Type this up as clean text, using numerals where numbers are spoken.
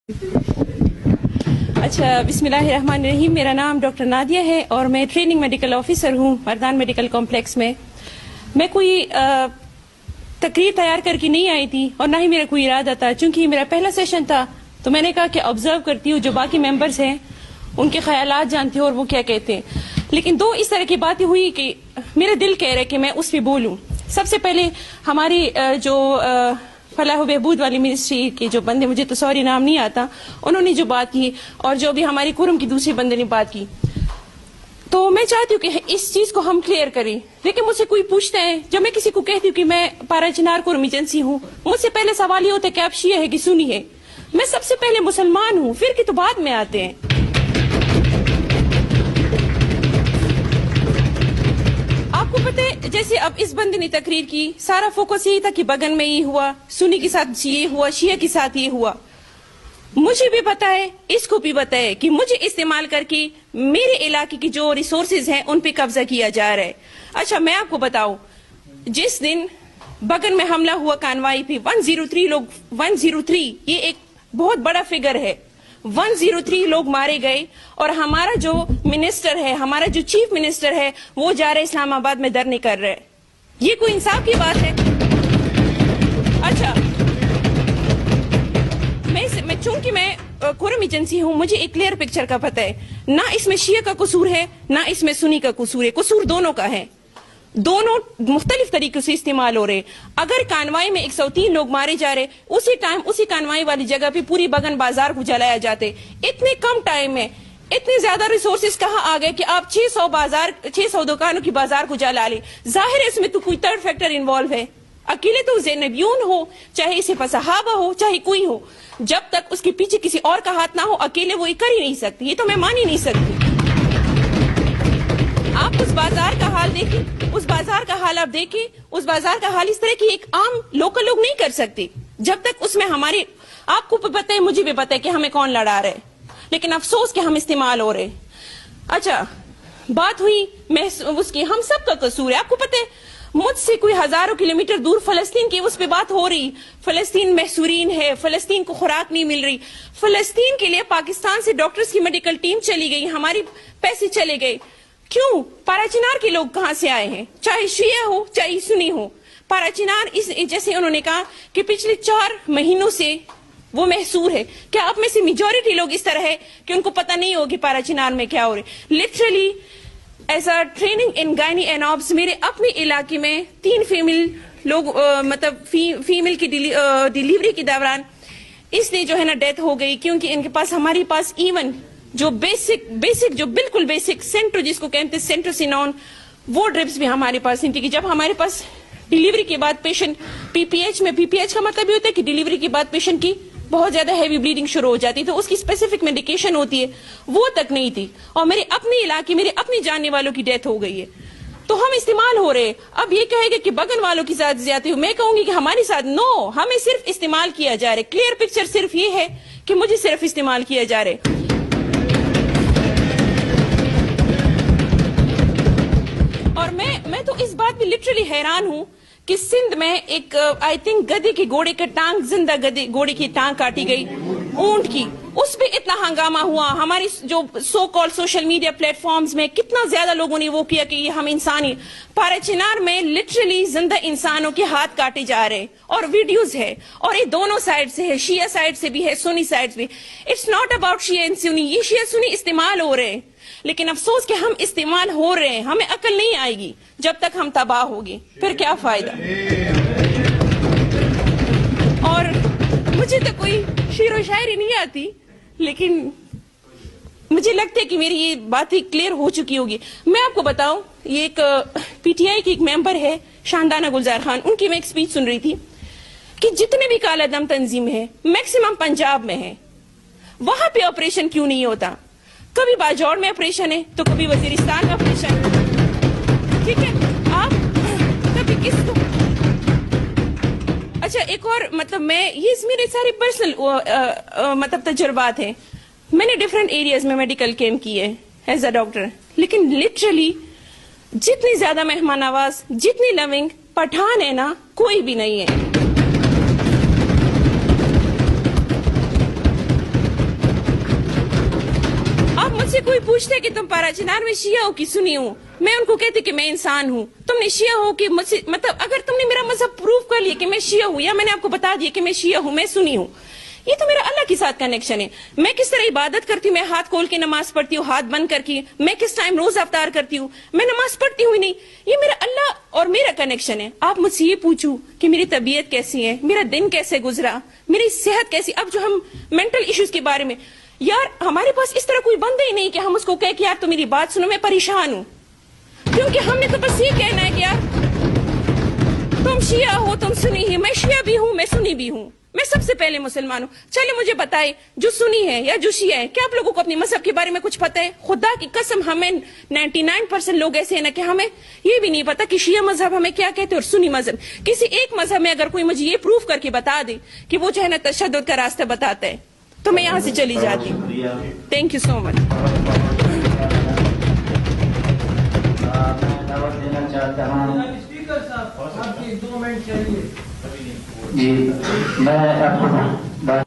अच्छा, बिस्मिल्लाहिर्रहमानिर्रहीम। मेरा नाम डॉक्टर नादिया है और मैं ट्रेनिंग मेडिकल ऑफिसर हूँ मर्दान मेडिकल कॉम्प्लेक्स में। मैं कोई तकरीर तैयार करके नहीं आई थी और ना ही मेरा कोई इरादा था। चूंकि मेरा पहला सेशन था तो मैंने कहा कि ऑब्जर्व करती हूँ जो बाकी मेंबर्स हैं उनके ख्यालात जानती हूँ और वो क्या कहते हैं। लेकिन दो इस तरह की बातें हुई कि मेरा दिल कह रहा है कि मैं उस पर बोलूँ। सबसे पहले हमारी जो फलाह बहबूद वाली मिनिस्ट्री के जो बंदे, मुझे तो सॉरी नाम नहीं आता, उन्होंने जो बात की और जो भी हमारी कुरम की दूसरी बंदे ने बात की, तो मैं चाहती हूँ कि इस चीज को हम क्लियर करें। लेकिन मुझसे कोई पूछता है, जब मैं किसी को कहती हूँ कि मैं पारा चिनार कुरम एजेंसी हूँ, मुझसे पहले सवाल ये होता है कि आप शिया है कि सुन्नी है। मैं सबसे पहले मुसलमान हूँ, फिर के तो बाद में आते हैं। आपको पता है, जैसे अब इस बंदे ने तकरीर की, सारा फोकस यही था कि बगन में ये हुआ, सुन्नी के साथ ये हुआ, शिया के साथ ये हुआ। मुझे भी पता है, इसको भी पता है कि मुझे इस्तेमाल करके मेरे इलाके की जो रिसोर्सेज हैं उन पे कब्जा किया जा रहा है। अच्छा, मैं आपको बताऊं, जिस दिन बगन में हमला हुआ कानवाई पे 103 लोग, 103 ये एक बहुत बड़ा फिगर है, 103 लोग मारे गए और हमारा जो मिनिस्टर है, हमारा जो चीफ मिनिस्टर है, वो जा रहे इस्लामाबाद में धरने कर रहे हैं। ये कोई इंसाफ की बात है? अच्छा, चूंकि मैं कुरम एजेंसी हूं, मुझे एक क्लियर पिक्चर का पता है। ना इसमें शिया का कसूर है, ना इसमें सुन्नी का कसूर है, कसूर दोनों का है। दोनों मुख्तलिफ तरीकों से इस्तेमाल हो रहे। अगर कानवाई में 103 लोग मारे जा रहे, उसी टाइम उसी कानवाई वाली जगह पे पूरी बगन बाजार को जलाया जाते। इतने कम टाइम में इतने ज्यादा रिसोर्सेज कहाँ आ गए कि आप 600 दुकानों की बाजार को जला ले। जाहिर है इसमें तो कोई थर्ड फैक्टर इन्वॉल्व है। अकेले तो ज़ैनबियून हो, चाहे इसे सहाबा हो, चाहे कोई हो, जब तक उसके पीछे किसी और का हाथ ना हो, अकेले वो ये कर ही नहीं सकती। ये तो मैं मान ही नहीं सकती। आप उस बाजार का हाल देखिए, उस बाजार का हाल आप देखिए, उस बाजार का हाल इस तरह की एक आम लोकल लोग नहीं कर सकते जब तक उसमें हमारे, आपको पता है, मुझे भी पता है कि हमें कौन लड़ा रहे, लेकिन अफसोस कि हम इस्तेमाल हो रहे। अच्छा, बात हुई मैं उसकी, हम सब का कसूर है। आपको पता है, मुझसे कोई हजारों किलोमीटर दूर फलस्तीन की उस पे बात हो रही, फलस्तीन महसूरीन है, फलस्तीन को खुराक नहीं मिल रही। फलस्तीन के लिए पाकिस्तान से डॉक्टर्स की मेडिकल टीम चली गई, हमारी पैसे चले गए। क्यों? पाराचिनार के लोग कहां से आए हैं, चाहे शिया हो चाहे सुन्नी हो। पाराचिनार इस, जैसे उन्होंने कहा कि पिछले 4 महीनों से वो महसूर है। क्या आप में से मेजॉरिटी लोग इस तरह है कि उनको पता नहीं होगी पाराचिनार में क्या हो रहा है? Literally as a training in gynae and obs, मेरे अपने इलाके में 3 फीमेल लोग मतलब फीमेल की डिलीवरी के दौरान इसलिए जो है ना डेथ हो गई, क्योंकि इनके पास, हमारे पास इवन जो बेसिक जो बिल्कुल बेसिक सेंट्रो, जिसको कहते हैं सेंट्रोसिनोन, वो ड्रिप्स भी हमारे पास नहीं थी। कि जब हमारे पास डिलीवरी के बाद पेशेंट पीपीएच में, पीपीएच का मतलब ये होता है कि डिलीवरी के बाद पेशेंट की बहुत ज्यादा हैवी ब्लीडिंग शुरू हो जाती, तो उसकी स्पेसिफिक मेडिकेशन होती है, वो तक नहीं थी। और मेरे अपने इलाके, मेरे अपने जानने वालों की डेथ हो गई है, तो हम इस्तेमाल हो रहे। अब ये कहेगा कि बगन वालों के साथ ज्यादती हो, मैं कहूंगी कि हमारे साथ नो, हमें सिर्फ इस्तेमाल किया जा रहा है। क्लियर पिक्चर सिर्फ ये है कि मुझे सिर्फ इस्तेमाल किया जा रहा है। और मैं तो इस बात पे लिटरली हैरान हूं कि सिंध में एक आई थिंक गधे की घोड़े का टांग, जिंदा घोड़े की टांग काटी गई, ऊंट की, उस पे इतना हंगामा हुआ। हमारी जो so called social media platforms में कितना ज्यादा लोगों ने वो किया कि ये हम इंसानी। पाराचिनार में लिटरली जिंदा इंसानों के हाथ काटे जा रहे और वीडियोस है, और ये दोनों साइड से है, शिया साइड से भी है, सुन्नी साइड से भी। It's not about Shia and Sunni, ये शिया सुन्नी इस्तेमाल हो रहे हैं, लेकिन अफसोस कि हम इस्तेमाल हो रहे हैं। हमें अकल नहीं आएगी जब तक हम तबाह होंगे, फिर क्या फायदा। और मुझे तो कोई शेर व शायरी नहीं आती, लेकिन मुझे लगता है कि मेरी ये बातें क्लियर हो चुकी होगी। मैं आपको बताऊं, ये एक पीटीआई की एक मेंबर है शानदाना गुलजार खान, उनकी मैं एक स्पीच सुन रही थी कि जितने भी काला दम तंजीम है मैक्सिमम पंजाब में है, वहां पे ऑपरेशन क्यों नहीं होता? कभी बाजौड़ में ऑपरेशन है तो कभी वजीरिस्तान में ऑपरेशन है, ठीक है? आप कभी किसको, अच्छा एक और मतलब मैं, ये मेरे सारे पर्सनल मतलब तजुर्बात हैं। मैंने डिफरेंट एरियाज में मेडिकल कैंप किए एज अ डॉक्टर, लेकिन लिटरली जितनी ज्यादा मेहमान नवाज, जितनी लविंग पठान है ना, कोई भी नहीं है। मुझसे कोई पूछता है कि तुम पारा चिनार में शिया हो कि सुनी हो, मैं उनको कहती कि मैं इंसान हूँ। तुमने शिया हो कि मुझसे, मतलब अगर तुमने मेरा मजहब प्रूव कर लिया कि मैं शिया हूँ, या मैंने आपको बता दिया कि मैं शिया हूँ, मैं सुनी हूँ, ये तो मेरा अल्लाह के साथ कनेक्शन है। मैं किस तरह इबादत करती हूँ, मैं हाथ खोल के नमाज पढ़ती हूँ, हाथ बंद करके, मैं किस टाइम रोज अवतार करती हूँ, मैं नमाज पढ़ती हूँ नहीं, ये मेरा अल्लाह और मेरा कनेक्शन है। आप मुझसे ये पूछो कि मेरी तबीयत कैसी है, मेरा दिन कैसे गुजरा, मेरी सेहत कैसी। अब जो हम मेंटल इश्यूज के बारे में, यार हमारे पास इस तरह कोई बंदा ही नहीं कि हम उसको कहे कि यार तुम मेरी बात सुनो, मैं परेशान हूँ, क्योंकि हमने तो बस ये कहना है कि यार तुम शिया हो, तुम सुनी ही। मैं शिया भी हूँ, मैं सुनी भी हूँ, मैं सबसे पहले मुसलमान हूँ। चलिए मुझे बताए, जो सुनी है या जो शिया है, क्या आप लोगों को अपने मजहब के बारे में कुछ पता है? खुदा की कसम हमें 99% लोग ऐसे हैं ना कि हमें ये भी नहीं पता कि शिया मजहब हमें क्या कहते हैं और सुनी मजहब। किसी एक मजहब में अगर कोई मुझे ये प्रूफ करके बता दे कि वो जो है ना तशद्दुद का रास्ता बताता है, तो मैं यहाँ से चली जाती हूँ। Thank you so much. Speaker साहब, आपकी 2 मिनट चाहिए। जी मैं आपको